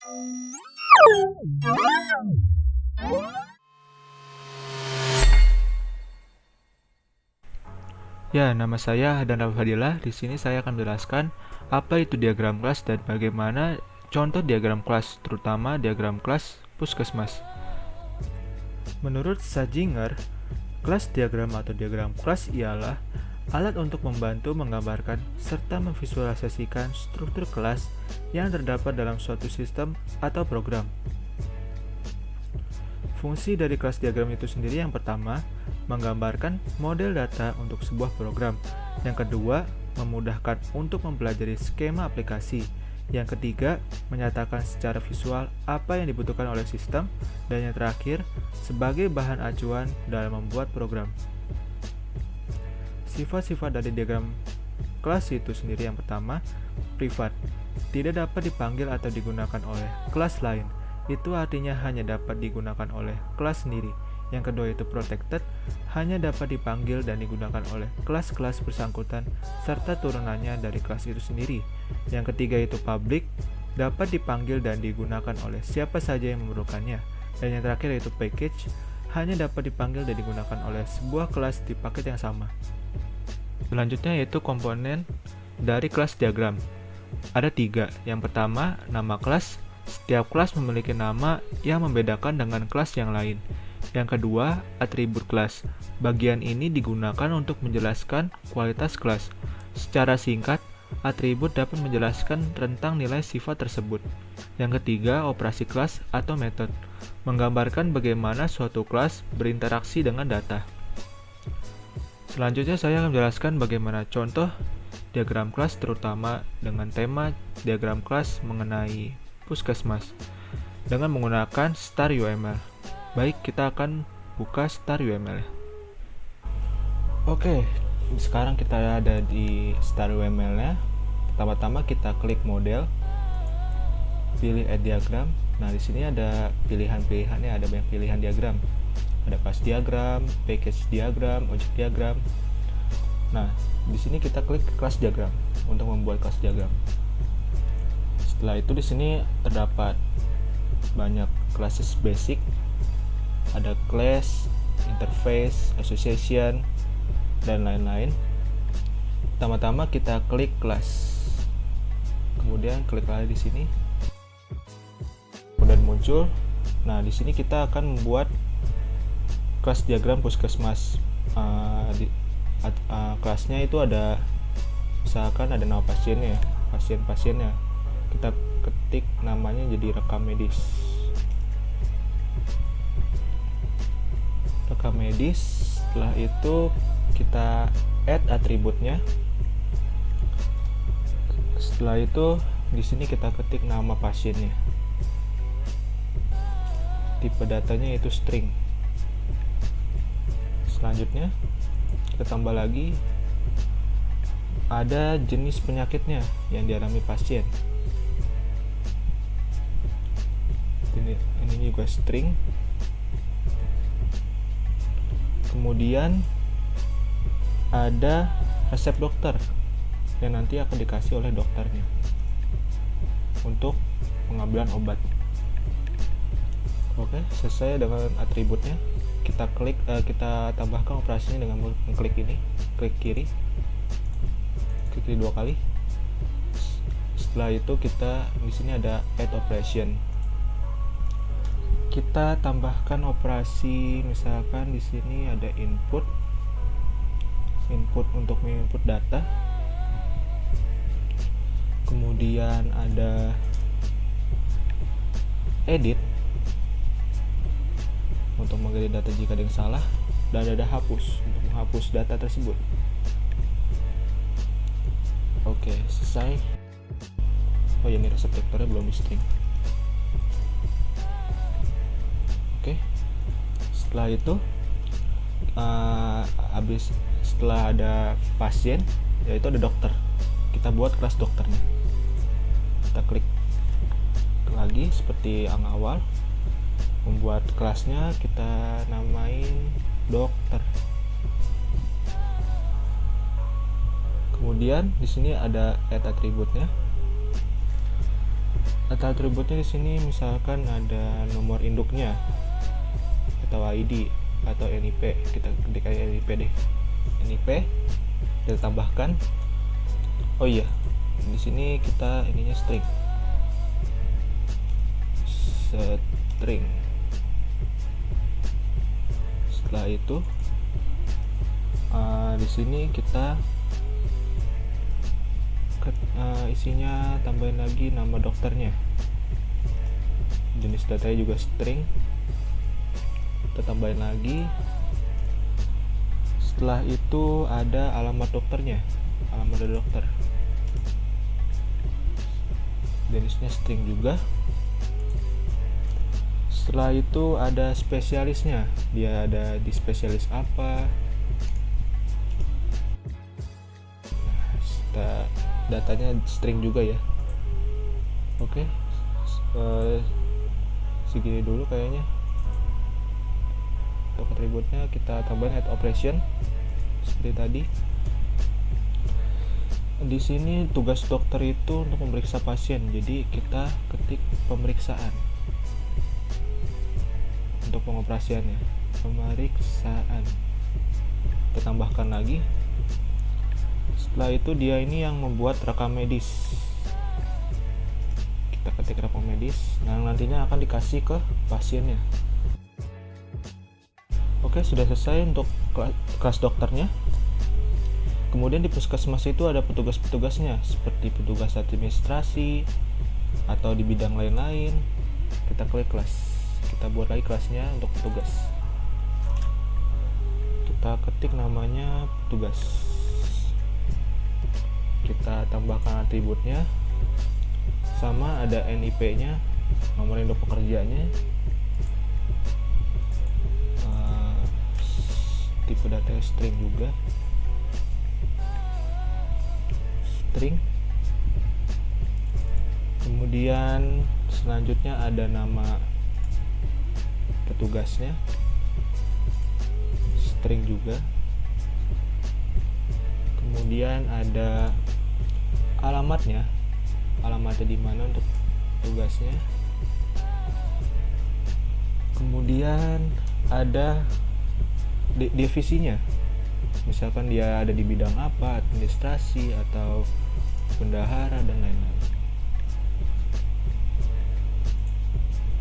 Ya, nama saya Hadan Fadilah. Di sini saya akan menjelaskan apa itu diagram kelas dan bagaimana contoh diagram kelas, terutama diagram kelas puskesmas. Menurut Sajinger, kelas diagram atau diagram kelas ialah alat untuk membantu menggambarkan serta memvisualisasikan struktur kelas yang terdapat dalam suatu sistem atau program. Fungsi dari kelas diagram itu sendiri yang pertama, menggambarkan model data untuk sebuah program. Yang kedua, memudahkan untuk mempelajari skema aplikasi. Yang ketiga, menyatakan secara visual apa yang dibutuhkan oleh sistem. Dan yang terakhir, sebagai bahan acuan dalam membuat program. Sifat-sifat dari diagram kelas itu sendiri yang pertama, privat. Tidak dapat dipanggil atau digunakan oleh kelas lain. Itu artinya hanya dapat digunakan oleh kelas sendiri. Yang kedua itu protected, hanya dapat dipanggil dan digunakan oleh kelas-kelas bersangkutan serta turunannya dari kelas itu sendiri. Yang ketiga itu public, dapat dipanggil dan digunakan oleh siapa saja yang memerlukannya. Dan yang terakhir itu package, hanya dapat dipanggil dan digunakan oleh sebuah kelas di paket yang sama. Selanjutnya yaitu komponen dari kelas diagram. Ada 3. Yang pertama, nama kelas. Setiap kelas memiliki nama yang membedakan dengan kelas yang lain. Yang kedua, atribut kelas. Bagian ini digunakan untuk menjelaskan kualitas kelas. Secara singkat, atribut dapat menjelaskan tentang nilai sifat tersebut. Yang ketiga, operasi kelas atau method. Menggambarkan bagaimana suatu kelas berinteraksi dengan data. Selanjutnya saya akan menjelaskan bagaimana contoh diagram kelas terutama dengan tema diagram kelas mengenai puskesmas dengan menggunakan Star UML. Baik, kita akan buka Star UML. Oke, sekarang kita ada di Star UML-nya. Pertama-tama kita klik model, pilih add diagram. Nah, di sini ada pilihan-pilihannya, ada banyak pilihan diagram. Ada kelas diagram, package diagram, object diagram. Nah, di sini kita klik kelas diagram untuk membuat kelas diagram. Setelah itu di sini terdapat banyak classes basic, ada class, interface, association, dan lain-lain. Pertama-tama kita klik kelas, kemudian klik lagi di sini, kemudian muncul. Nah, di sini kita akan membuat kelas diagram puskesmas. Kelasnya itu ada, misalkan ada nama pasiennya, pasien-pasiennya. Kita ketik namanya jadi rekam medis. Rekam medis. Setelah itu kita add atributnya. Setelah itu di sini kita ketik nama pasiennya. Tipe datanya itu string. Selanjutnya kita tambah lagi ada jenis penyakitnya yang dialami pasien. Ini juga string. Kemudian ada resep dokter yang nanti akan dikasih oleh dokternya untuk pengambilan obat. Oke, selesai dengan atributnya. Kita klik, kita tambahkan operasinya dengan mengklik ini, klik kiri 2 kali. Setelah itu kita di sini ada add operation. Kita tambahkan operasi, misalkan di sini ada input untuk menginput data. Kemudian ada edit untuk mengganti data jika ada yang salah, dan ada hapus untuk menghapus data tersebut. Oke, selesai. Oh ya, ini resep dokternya belum di string. Oke, setelah itu setelah ada pasien, yaitu ada dokter, kita buat kelas dokternya. Kita klik lagi seperti yang awal, membuat kelasnya, kita namain dokter. Kemudian di sini ada add atributnya. Data atributnya di sini misalkan ada nomor induknya atau ID atau NIP. Kita ketik aja NIP deh. NIP kita tambahkan. Oh iya, di sini kita ininya string. Setelah itu di sini kita isinya tambahin lagi nama dokternya, jenis datanya juga string, kita tambahin lagi. Setelah itu ada alamat dokternya, alamat dari dokter, jenisnya string juga. Setelah itu ada spesialisnya, dia ada di spesialis apa. Datanya string juga ya. Oke, segini dulu kayaknya. Untuk atributnya kita tambahin add operation seperti tadi. Di sini tugas dokter itu untuk memeriksa pasien, jadi kita ketik pemeriksaan. Untuk pengoperasiannya, pemeriksaan, kita tambahkan lagi. Setelah itu dia ini yang membuat rekam medis, kita ketik rekam medis, nah nantinya akan dikasih ke pasiennya. Oke, sudah selesai untuk kelas dokternya. Kemudian di puskesmas itu ada petugas-petugasnya, seperti petugas administrasi atau di bidang lain-lain. Kita klik kelas, kita buat lagi kelasnya untuk petugas, kita ketik namanya petugas, kita tambahkan atributnya, sama ada NIP nya, nomor induk pekerjaannya, tipe data string juga, string. Kemudian selanjutnya ada nama petugasnya, string juga. Kemudian ada alamatnya di mana untuk tugasnya. Kemudian ada divisinya, misalkan dia ada di bidang apa, administrasi atau bendahara dan lain-lain.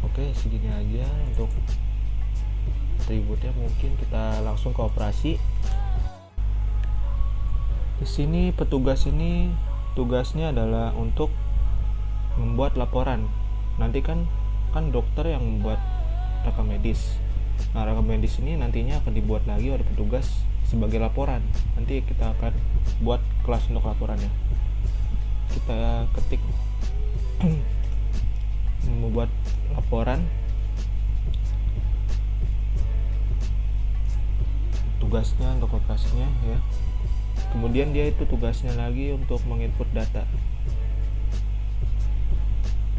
Oke, segini aja untuk atributnya. Mungkin kita langsung ke operasi. Di sini petugas ini tugasnya adalah untuk membuat laporan. Nanti kan dokter yang membuat rekam medis. Nah, rekam medis ini nantinya akan dibuat lagi oleh petugas sebagai laporan. Nanti kita akan buat kelas untuk laporannya. Kita ketik membuat laporan, tugasnya untuk lokasinya ya. Kemudian dia itu tugasnya lagi untuk menginput data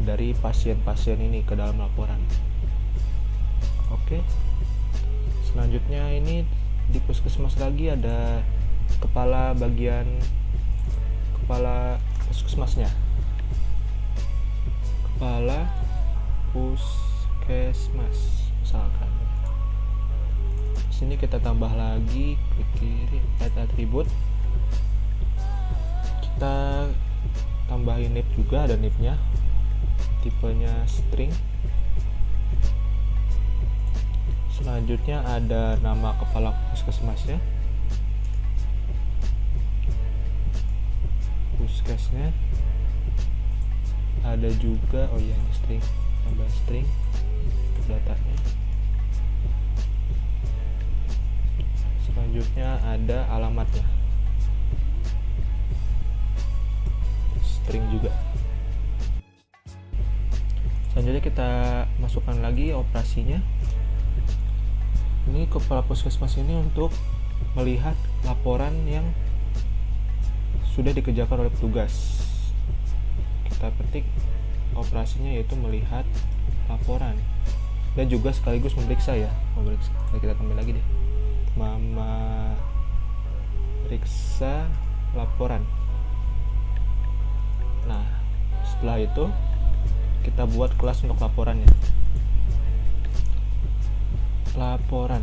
dari pasien-pasien ini ke dalam laporan. Oke, selanjutnya ini di puskesmas lagi ada kepala puskesmasnya, kepala puskesmas misalkan. Sini kita tambah lagi, klik kiri, add atribut, kita tambahin nip juga, ada nipnya, tipenya string. Selanjutnya ada nama kepala puskesmasnya, puskesnya, ada juga, oh iya ini string, tambah string datanya. Selanjutnya ada alamatnya, string juga. Selanjutnya kita masukkan lagi operasinya. Ini kepala puskesmas ini untuk melihat laporan yang sudah dikerjakan oleh petugas. Kita ketik operasinya yaitu melihat laporan dan juga sekaligus memeriksa ya, memeriksa. Nah, kita tambah lagi deh, memeriksa laporan. Nah, setelah itu kita buat kelas untuk laporannya. Laporan,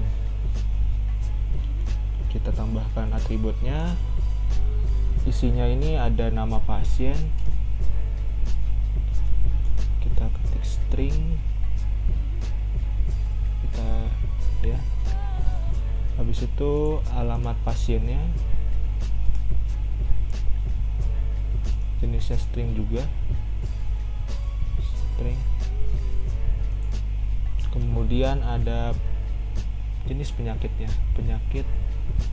kita tambahkan atributnya. Isinya ini ada nama pasien, kita ketik string, kita ya, habis itu alamat pasiennya, jenisnya string juga, string. Kemudian ada jenis penyakitnya, penyakit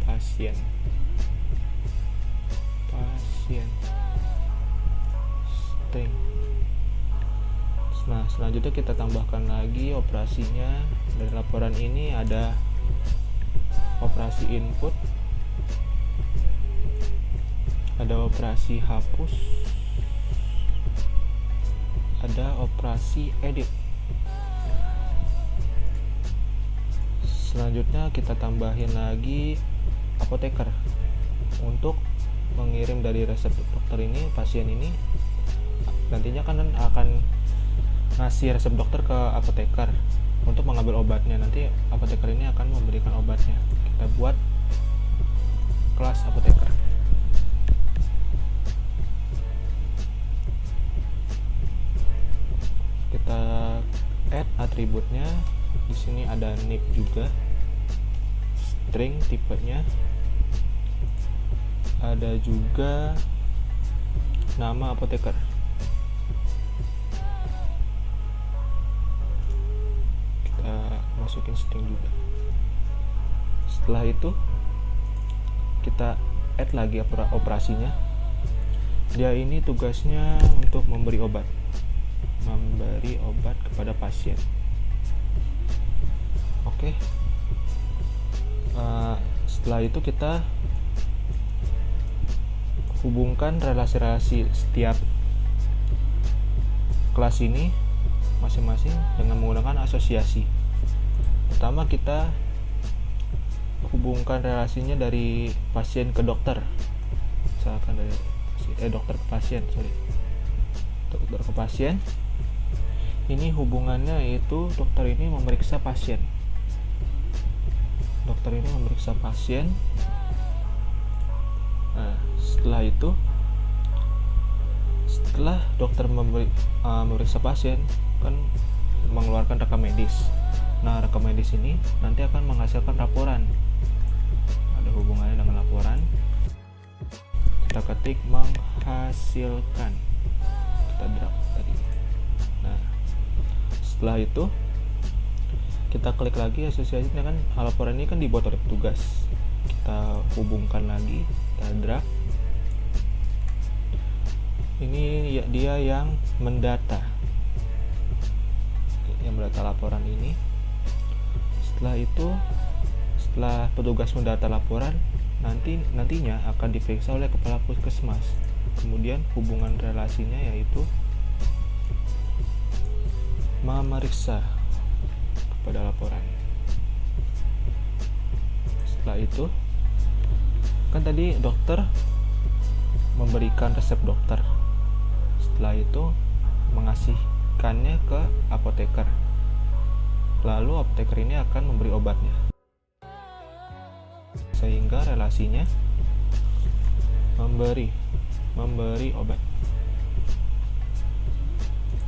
pasien, string. Nah, selanjutnya kita tambahkan lagi operasinya. Dari laporan ini ada operasi input, ada operasi hapus, ada operasi edit. Selanjutnya kita tambahin lagi apoteker untuk mengirim dari resep dokter ini, pasien ini nantinya kan akan ngasih resep dokter ke apoteker untuk mengambil obatnya. Nanti apoteker ini akan memberikan obatnya. Kita buat kelas apoteker. Kita add atributnya. Di sini ada nip juga, string tipenya, ada juga nama apoteker. Kita masukin string juga. Setelah itu kita add lagi operasinya. Dia ini tugasnya untuk memberi obat kepada pasien. Oke. Setelah itu kita hubungkan relasi-relasi setiap kelas ini masing-masing dengan menggunakan asosiasi. Pertama, kita hubungkan relasinya dari pasien ke dokter. Misalkan dari dokter ke pasien, dokter ke pasien. Ini hubungannya yaitu dokter ini memeriksa pasien. Nah, setelah itu, setelah dokter memeriksa pasien, kan mengeluarkan rekam medis. Nah, rekam medis ini nanti akan menghasilkan laporan. Ada hubungannya dengan laporan. Kita ketik menghasilkan. Kita drag tadi. Nah, setelah itu kita klik lagi asosiasinya, kan laporan ini kan dibuat oleh petugas. Kita hubungkan lagi, kita drag. Ini ya, dia yang mendata laporan ini. Setelah itu, setelah petugas mendata laporan, nantinya akan diperiksa oleh kepala puskesmas. Kemudian hubungan relasinya yaitu memeriksa kepada laporan. Setelah itu, kan tadi dokter memberikan resep dokter. Setelah itu mengasihkannya ke apoteker. Lalu apoteker ini akan memberi obatnya. Sehingga relasinya memberi obat.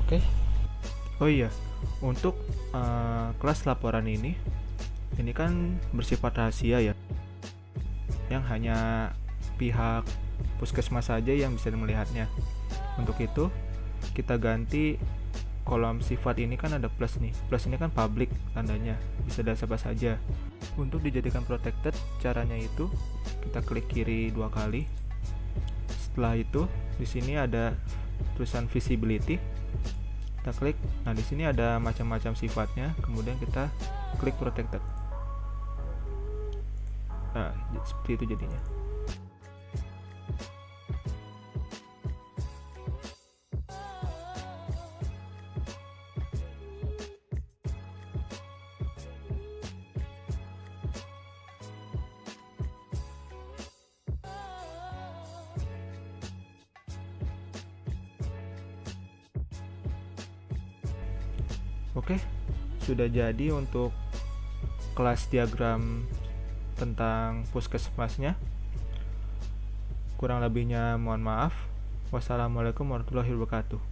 Oke. Oh iya, untuk kelas laporan ini kan bersifat rahasia ya, yang hanya pihak puskesmas saja yang bisa melihatnya. Untuk itu kita ganti kolom sifat ini, kan ada plus nih. Plus ini kan public tandanya, bisa dari siapa saja. Untuk dijadikan protected, caranya itu kita klik kiri 2 kali. Setelah itu di sini ada tulisan visibility. Kita klik. Nah, di sini ada macam-macam sifatnya. Kemudian kita klik protected. Nah, seperti itu jadinya. Oke, sudah jadi untuk kelas diagram tentang puskesmasnya. Kurang lebihnya mohon maaf. Wassalamualaikum warahmatullahi wabarakatuh.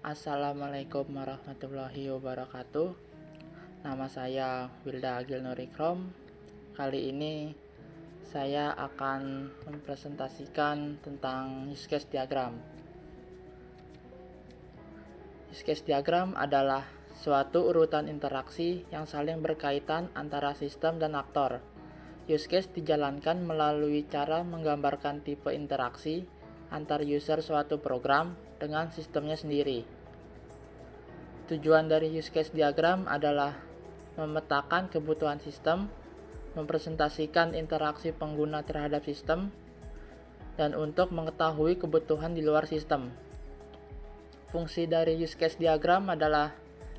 Assalamualaikum warahmatullahi wabarakatuh. Nama saya Wilda Agil Nurikrom. Kali ini saya akan mempresentasikan tentang use case diagram. Use case diagram adalah suatu urutan interaksi yang saling berkaitan antara sistem dan aktor. Use case dijalankan melalui cara menggambarkan tipe interaksi antar user suatu program dengan sistemnya sendiri. Tujuan dari use case diagram adalah memetakan kebutuhan sistem, mempresentasikan interaksi pengguna terhadap sistem, dan untuk mengetahui kebutuhan di luar sistem. Fungsi dari use case diagram adalah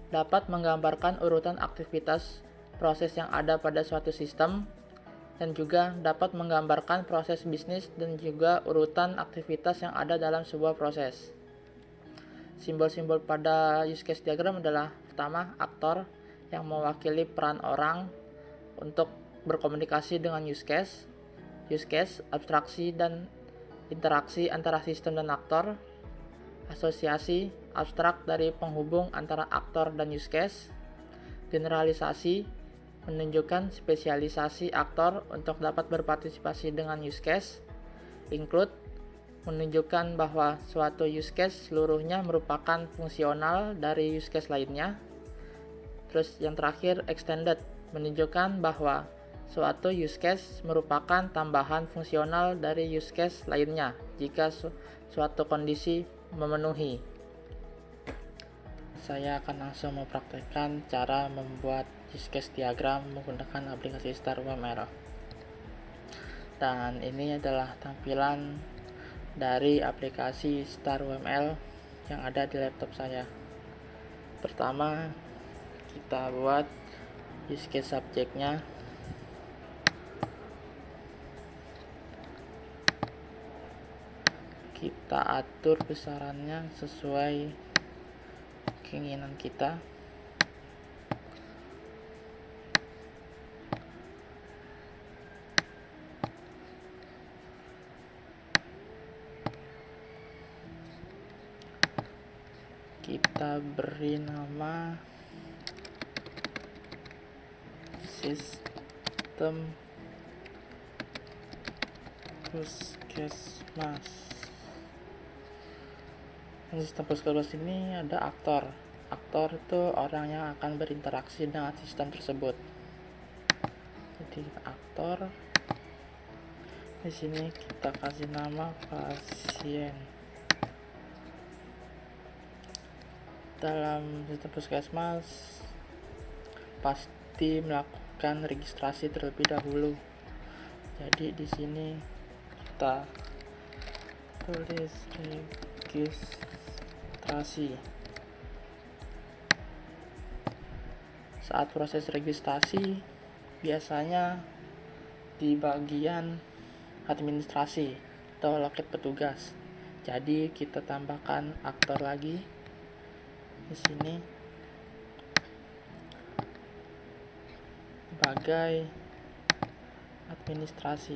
dapat menggambarkan urutan aktivitas proses yang ada pada suatu sistem, dan juga dapat menggambarkan proses bisnis dan juga urutan aktivitas yang ada dalam sebuah proses. Simbol-simbol pada use case diagram adalah pertama, aktor yang mewakili peran orang untuk berkomunikasi dengan use case, abstraksi dan interaksi antara sistem dan aktor, asosiasi, abstrak dari penghubung antara aktor dan use case, generalisasi, menunjukkan spesialisasi aktor untuk dapat berpartisipasi dengan use case, include, menunjukkan bahwa suatu use case seluruhnya merupakan fungsional dari use case lainnya. Terus yang terakhir, extended, menunjukkan bahwa suatu use case merupakan tambahan fungsional dari use case lainnya jika suatu kondisi memenuhi. Saya akan langsung mempraktekkan cara membuat use case diagram menggunakan aplikasi StarUML. Dan ini adalah tampilan dari aplikasi StarUML yang ada di laptop saya. Pertama, kita buat use case subjeknya. Kita atur besarannya sesuai keinginan kita. Kita beri nama sistem puskesmas. Sistem puskesmas ini ada aktor. Aktor itu orang yang akan berinteraksi dengan sistem tersebut. Jadi aktor di sini kita kasih nama pasien. Dalam sistem puskesmas pasti melakukan registrasi terlebih dahulu. Jadi di sini kita tulis registrasi. Saat proses registrasi biasanya di bagian administrasi atau loket petugas. Jadi kita tambahkan aktor lagi di sini sebagai administrasi.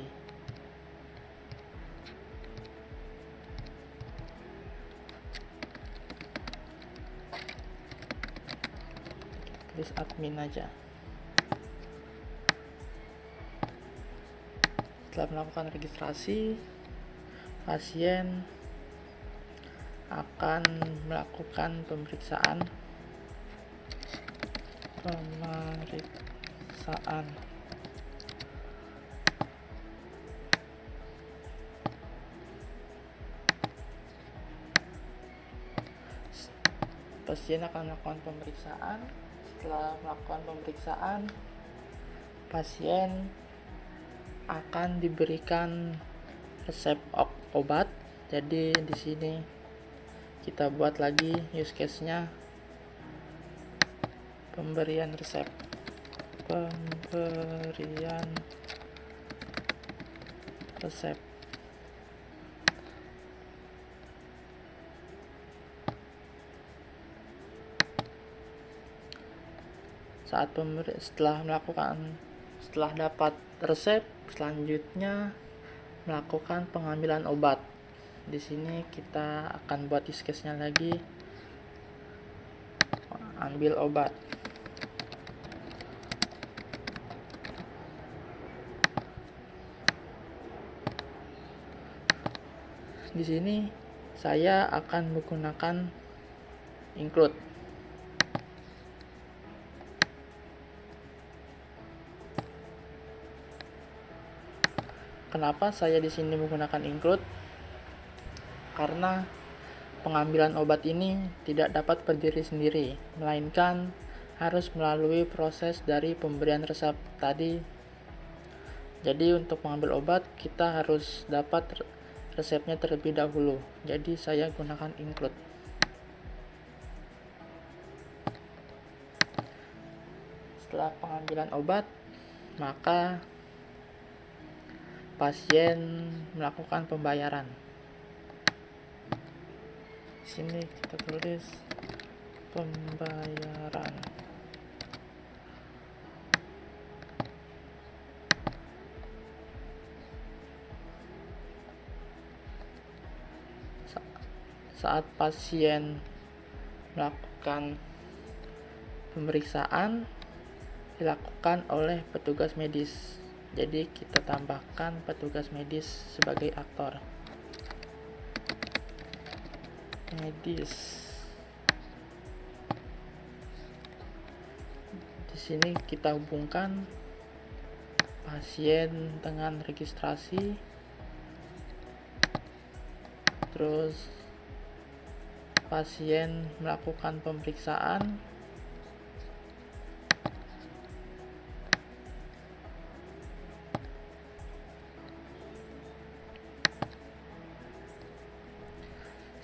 Tulis admin aja. Setelah melakukan registrasi, pasien akan melakukan pemeriksaan. Pasien akan melakukan pemeriksaan. Setelah melakukan pemeriksaan, pasien akan diberikan resep obat. Jadi di sini kita buat lagi use case-nya, pemberian resep. Setelah dapat resep, selanjutnya melakukan pengambilan obat. Di sini kita akan buat use case-nya lagi. Ambil obat. Di sini saya akan menggunakan include. Kenapa saya di sini menggunakan include? Karena pengambilan obat ini tidak dapat berdiri sendiri, melainkan harus melalui proses dari pemberian resep tadi. Jadi untuk mengambil obat kita harus dapat resepnya terlebih dahulu. Jadi saya gunakan include. Setelah pengambilan obat, maka pasien melakukan pembayaran. Di sini kita tulis pembayaran. Saat pasien melakukan pemeriksaan dilakukan oleh petugas medis. Jadi kita tambahkan petugas medis sebagai aktor. Medis. Di sini kita hubungkan pasien dengan registrasi. Terus pasien melakukan pemeriksaan.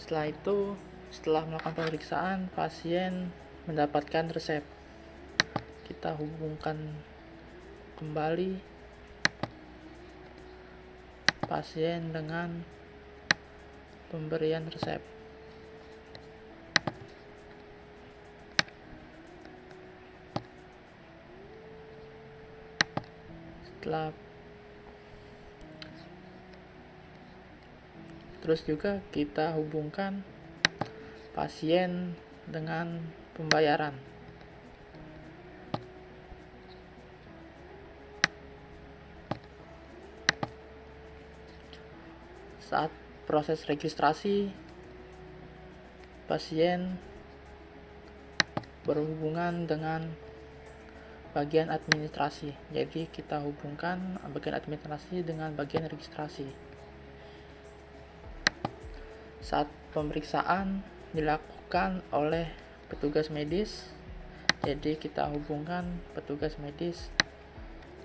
Setelah itu, setelah melakukan pemeriksaan, pasien mendapatkan resep. Kita hubungkan kembali pasien dengan pemberian resep. Terus juga kita hubungkan pasien dengan pembayaran. Saat proses registrasi, pasien berhubungan dengan bagian administrasi. Jadi kita hubungkan bagian administrasi dengan bagian registrasi. Saat pemeriksaan dilakukan oleh petugas medis, jadi kita hubungkan petugas medis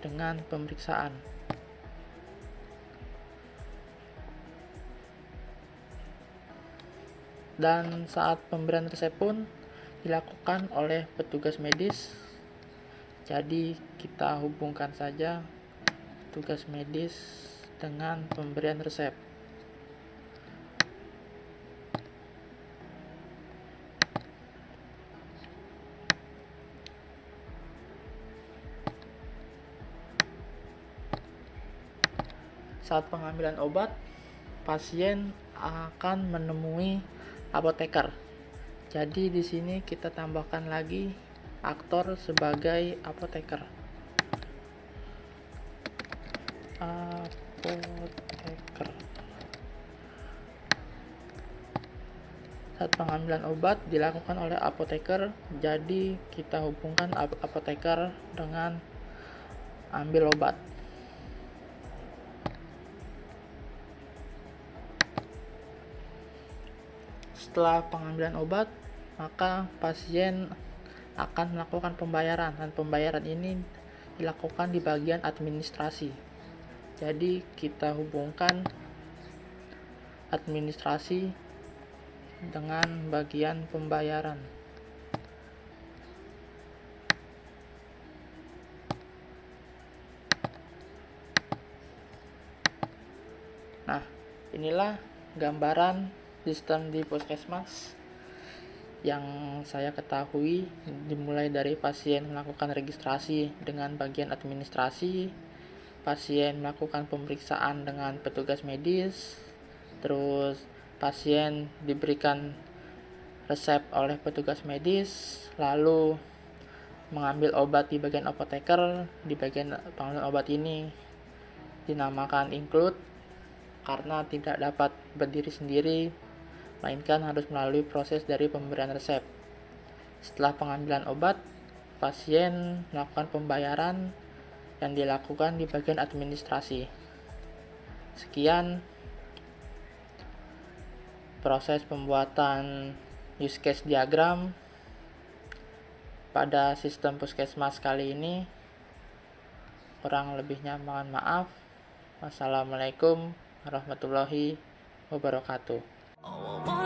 dengan pemeriksaan. Dan saat pemberian resep pun dilakukan oleh petugas medis. Jadi kita hubungkan saja tugas medis dengan pemberian resep. Saat pengambilan obat, pasien akan menemui apoteker. Jadi di sini kita tambahkan lagi aktor sebagai apoteker. Saat pengambilan obat dilakukan oleh apoteker, jadi kita hubungkan apoteker dengan ambil obat. Setelah pengambilan obat, maka pasien akan melakukan pembayaran, dan pembayaran ini dilakukan di bagian administrasi. Jadi kita hubungkan administrasi dengan bagian pembayaran. Nah, inilah gambaran sistem di Puskesmas. Yang saya ketahui dimulai dari pasien melakukan registrasi dengan bagian administrasi, pasien melakukan pemeriksaan dengan petugas medis, terus pasien diberikan resep oleh petugas medis, lalu mengambil obat di bagian apoteker. Di bagian pengambilan obat ini dinamakan include karena tidak dapat berdiri sendiri, melainkan harus melalui proses dari pemberian resep. Setelah pengambilan obat, pasien melakukan pembayaran yang dilakukan di bagian administrasi. Sekian proses pembuatan use case diagram pada sistem puskesmas kali ini. Kurang lebihnya mohon maaf. Wassalamualaikum warahmatullahi wabarakatuh.